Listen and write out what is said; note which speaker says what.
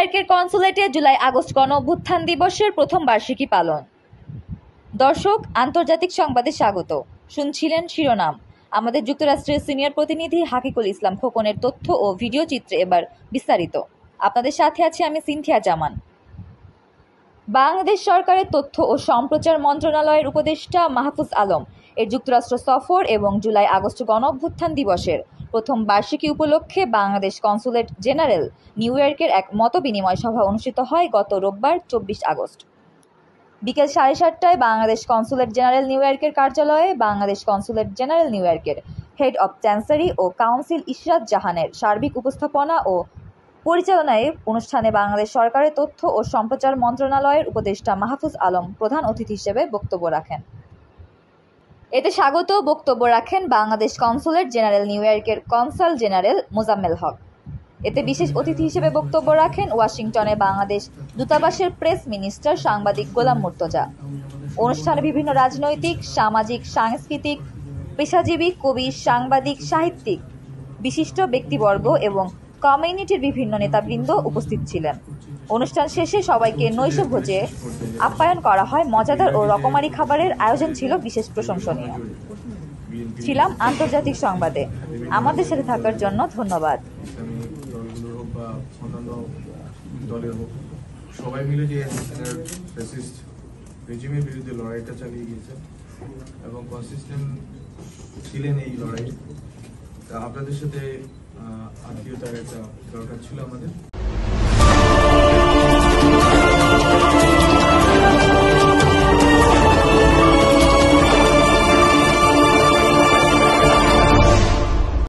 Speaker 1: ইয়র্কের কনসুলেটে July August গণঅভ্যুত্থান দিবসের প্রথম বার্ষিকী পালন। দর্শক, আন্তর্জাতিক সংবাদে স্বাগত। শুনছিলেন শিরোনাম। আমাদের যুক্তরাষ্ট্রের সিনিয়র প্রতিনিধি হাকিকুল ইসলাম খোকনের তথ্য ও ভিডিও চিত্রে এবার বিস্তারিত। আপনাদের সাথে আছি আমি সিনথিয়া জামান। বাংলাদেশ সরকারের তথ্য ও সম্প্রচার মন্ত্রণালয়ের উপদেষ্টা মাহফুজ আলম এর যুক্তরাষ্ট্র সফর এবং জুলাই আগস্ট গণঅভ্যুত্থান দিবসের প্রথম বার্ষিকী উপলক্ষে বাংলাদেশ কনসুলেট জেনারেল নিউ ইয়র্কের এক মতবিনিময় সভা অনুষ্ঠিত হয় গত রোববার 24 আগস্ট। বিকেল 7:30টায় বাংলাদেশ কনসুলেট জেনারেল নিউ ইয়র্কের কার্যালয়ে বাংলাদেশ কনসুলেট জেনারেল নিউ ইয়র্কের হেড অব চ্যান্সেলরি ও কাউন্সিল ইশরাত জাহানের সার্বিক উপস্থাপনা ও পরিচালনায় অনুষ্ঠানে বাংলাদেশ সরকারের তথ্য ও সম্প্রচার মন্ত্রণালয়ের উপদেষ্টা মাহফুজ আলম প্রধান অতিথি হিসেবে বক্তব্য রাখেন। এতে স্বাগত বক্তব্য রাখেন বাংলাদেশ কনসুলেট জেনারেল নিউ ইয়র্কের কনসাল জেনারেল মোজাম্মেল হক। এতে বিশেষ অতিথি হিসেবে বক্তব্য রাখেন ওয়াশিংটনে বাংলাদেশ দূতাবাসের প্রেস মিনিস্টার সাংবাদিক গোলাম মুর্তজা। অনুষ্ঠানে বিভিন্ন রাজনৈতিক, সামাজিক, সাংস্কৃতিক, পেশাজীবী, কবি, সাংবাদিক, সাহিত্যিক, বিশিষ্ট ব্যক্তিবর্গ এবং কমিউনিটির বিভিন্ন নেতাবৃন্দ উপস্থিত ছিলেন। অনুষ্ঠান শেষে সবাইকে নৈশভোজে আপ্যায়ন করা হয়। মজাদার ও রকমারি খাবারের আয়োজন ছিল বিশেষ প্রশংসনীয়। ছিলাম আন্তর্জাতিক সংবাদে। আমাদের সাথে থাকার জন্য ধন্যবাদ।
Speaker 2: সবাই মিলে যে ফ্যাসিস্ট রেজিমের বিরুদ্ধে লড়াইটা চালিয়ে গিয়েছে এবং কনসিস্টেন্ট ছিলেন এই লড়াই। আপনাদের সাথে আত্মীয়তার একটা দরকার ছিল আমাদের।